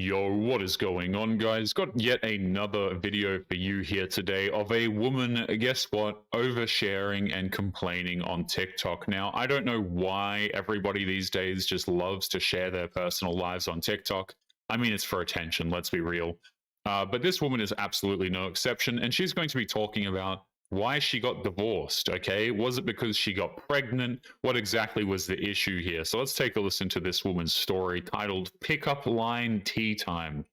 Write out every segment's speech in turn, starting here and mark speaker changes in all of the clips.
Speaker 1: Yo, what is going on, guys? Got yet another video for you here today of a woman, guess what, oversharing and complaining on TikTok. Now, I don't know why everybody these days just loves to share their personal lives on TikTok. I mean, it's for attention, let's be real. But this woman is absolutely no exception, and she's going to be talking about why she got divorced, okay? Was it because she got pregnant? What exactly was the issue here? So let's take a listen to this woman's story titled Pickup Line Tea Time.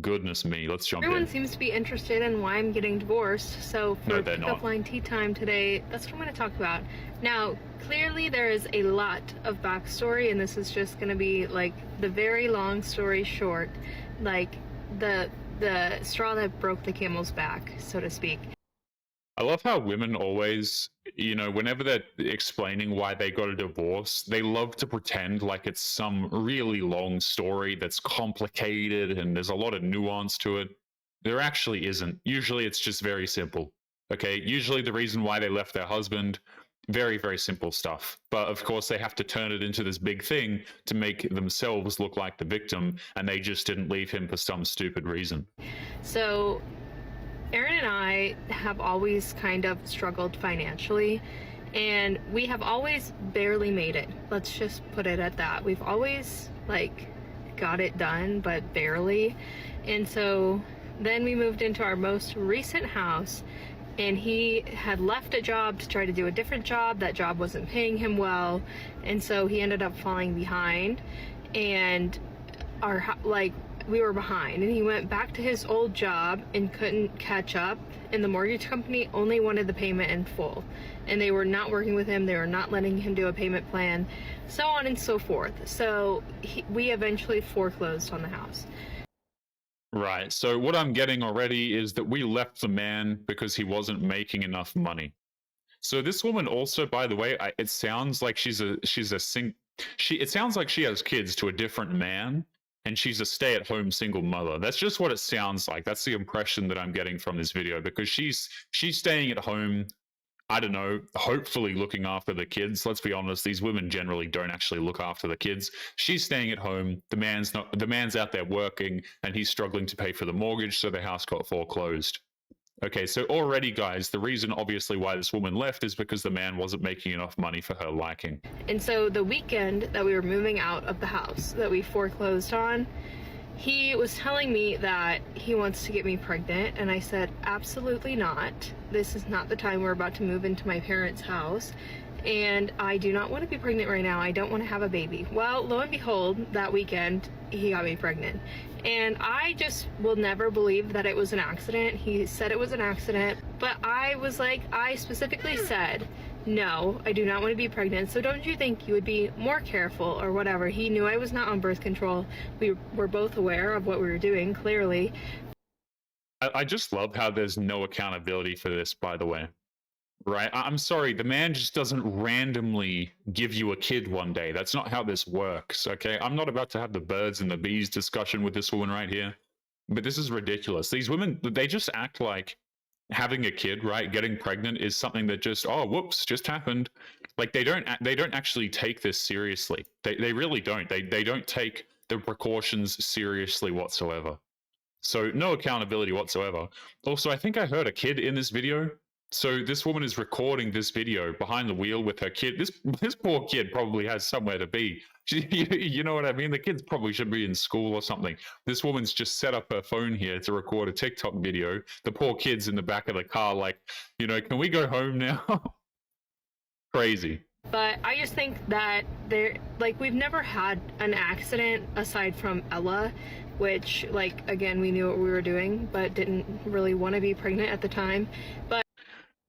Speaker 1: Goodness me, let's jump
Speaker 2: Everyone
Speaker 1: in.
Speaker 2: seems to be interested in why I'm getting divorced, so for Pickup Line Tea Time today, that's what I'm going to talk about. Now, clearly there is a lot of backstory, and this is just going to be like the very long story short, like the straw that broke the camel's back, so to speak.
Speaker 1: I love how women always, whenever they're explaining why they got a divorce, they love to pretend like it's some really long story that's complicated and there's a lot of nuance to it. There actually isn't. Usually it's just very simple. Okay. Usually the reason why they left their husband, very, very simple stuff. But of course, they have to turn it into this big thing to make themselves look like the victim, and they just didn't leave him for some stupid reason.
Speaker 2: So Aaron and I have always kind of struggled financially, and we have always barely made it. Let's just put it at that. We've always got it done, but barely. And so then we moved into our most recent house, and he had left a job to try to do a different job. That job wasn't paying him well, and so he ended up falling behind, and we were behind, and he went back to his old job and couldn't catch up, and the mortgage company only wanted the payment in full, and they were not working with him. They were not letting him do a payment plan, so on and so forth. So we eventually foreclosed on the house.
Speaker 1: Right. So what I'm getting already is that we left the man because he wasn't making enough money. So this woman also, by the way, it sounds like it sounds like she has kids to a different man, and she's a stay-at-home single mother. That's just what it sounds like. That's the impression that I'm getting from this video, because she's staying at home, I don't know, hopefully looking after the kids. Let's be honest, these women generally don't actually look after the kids. She's staying at home. The man's out there working, and he's struggling to pay for the mortgage, so the house got foreclosed. Okay, so already, guys, the reason obviously why this woman left is because the man wasn't making enough money for her liking.
Speaker 2: And so the weekend that we were moving out of the house that we foreclosed on, he was telling me that he wants to get me pregnant, and I said, absolutely not. This is not the time. We're about to move into my parents' house, and I do not want to be pregnant right now. I don't want to have a baby. Well, lo and behold, that weekend, he got me pregnant. And I just will never believe that it was an accident. He said it was an accident, but I was like, I specifically said, no, I do not want to be pregnant. So don't you think you would be more careful or whatever? He knew I was not on birth control. We were both aware of what we were doing, clearly.
Speaker 1: I just love how there's no accountability for this, by the way. Right? I'm sorry, the man just doesn't randomly give you a kid one day. That's not how this works, okay? I'm not about to have the birds and the bees discussion with this woman right here, but this is ridiculous. These women, they just act like having a kid, right, getting pregnant is something that just, oh, whoops, just happened. Like, they don't actually take this seriously. They really don't. They don't take the precautions seriously whatsoever. So no accountability whatsoever. Also, I think I heard a kid in this video. So this woman is recording this video behind the wheel with her kid. This poor kid probably has somewhere to be. You know what I mean? The kids probably should be in school or something. This woman's just set up her phone here to record a TikTok video. The poor kid's in the back of the car like, can we go home now? Crazy.
Speaker 2: But I just think that we've never had an accident aside from Ella, which, again, we knew what we were doing, but didn't really want to be pregnant at the time. But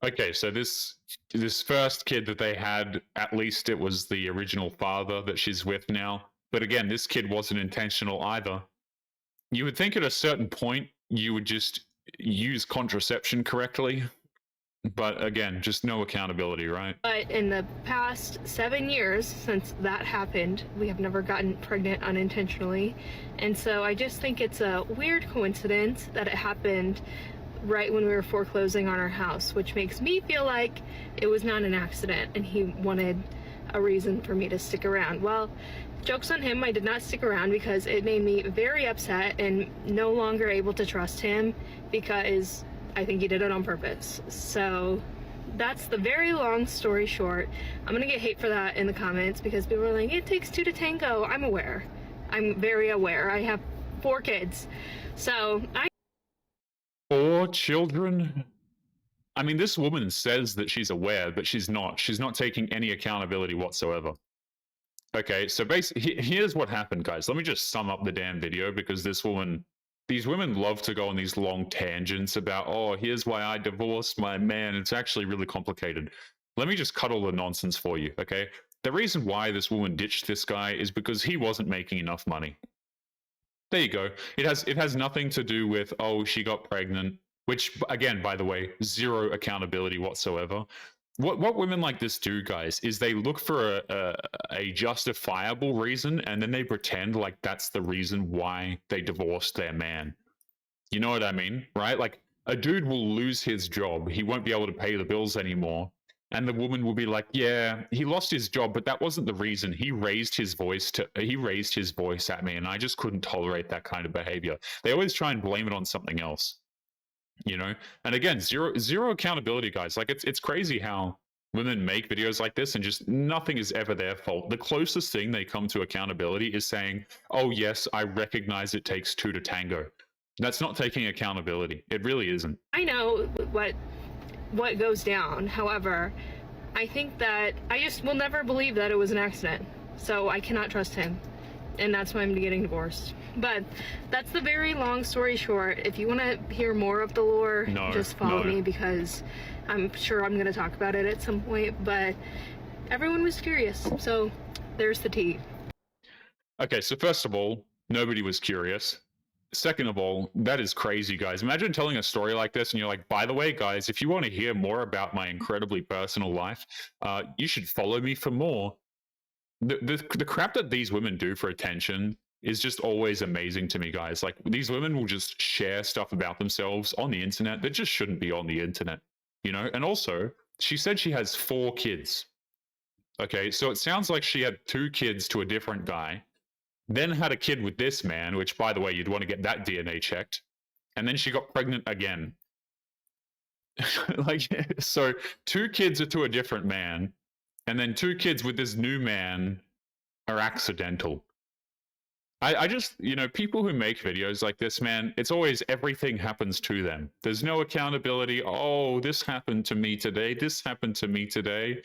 Speaker 1: okay, so this first kid that they had, at least it was the original father that she's with now. But again, this kid wasn't intentional either. You would think at a certain point you would just use contraception correctly. But again, just no accountability, right?
Speaker 2: But in the past 7 years since that happened, we have never gotten pregnant unintentionally. And so I just think it's a weird coincidence that it happened right when we were foreclosing on our house, which makes me feel like it was not an accident and he wanted a reason for me to stick around. Well, joke's on him, I did not stick around because it made me very upset and no longer able to trust him because I think he did it on purpose. So that's the very long story short. I'm gonna get hate for that in the comments because people are like, it takes two to tango. I'm aware. I'm very aware. I have 4 kids. So
Speaker 1: 4 children? I mean, this woman says that she's aware, but she's not. She's not taking any accountability whatsoever. Okay, so basically, here's what happened, guys. Let me just sum up the damn video because these women love to go on these long tangents about, oh, here's why I divorced my man. It's actually really complicated. Let me just cut all the nonsense for you, okay? The reason why this woman ditched this guy is because he wasn't making enough money. There you go. It has nothing to do with, oh, she got pregnant, which, again, by the way, zero accountability whatsoever. What women like this do, guys, is they look for a justifiable reason, and then they pretend like that's the reason why they divorced their man. You know what I mean, right? Like, a dude will lose his job. He won't be able to pay the bills anymore. And the woman will be like, yeah, he lost his job, but that wasn't the reason. He raised his voice at me, and I just couldn't tolerate that kind of behavior. They always try and blame it on something else. You know, and again, zero accountability, guys. Like, it's crazy how women make videos like this and just nothing is ever their fault. The closest thing they come to accountability is saying, oh yes, I recognize it takes 2 to tango. That's not taking accountability. It really isn't.
Speaker 2: I know what goes down. However, I think that I just will never believe that it was an accident. So I cannot trust him. And that's why I'm getting divorced. But that's the very long story short. If you want to hear more of the lore, just follow me because I'm sure I'm going to talk about it at some point. But everyone was curious. So there's the tea.
Speaker 1: Okay, so first of all, nobody was curious. Second of all, that is crazy, guys. Imagine telling a story like this and you're like, by the way, guys, if you want to hear more about my incredibly personal life, you should follow me for more. The crap that these women do for attention is just always amazing to me, guys. Like, these women will just share stuff about themselves on the internet that just shouldn't be on the internet, you know? And also, she said she has 4 kids. Okay, so it sounds like she had 2 kids to a different guy, then had a kid with this man, which, by the way, you'd want to get that DNA checked, and then she got pregnant again. Like, so 2 kids are to a different man, and then 2 kids with this new man are accidental. I just, you know, people who make videos like this, man, it's always everything happens to them. There's no accountability. Oh, this happened to me today. This happened to me today.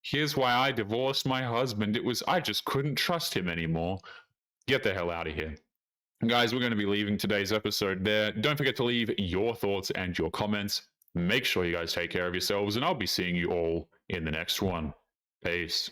Speaker 1: Here's why I divorced my husband. I just couldn't trust him anymore. Get the hell out of here. Guys, we're going to be leaving today's episode there. Don't forget to leave your thoughts and your comments. Make sure you guys take care of yourselves, and I'll be seeing you all in the next one. Peace.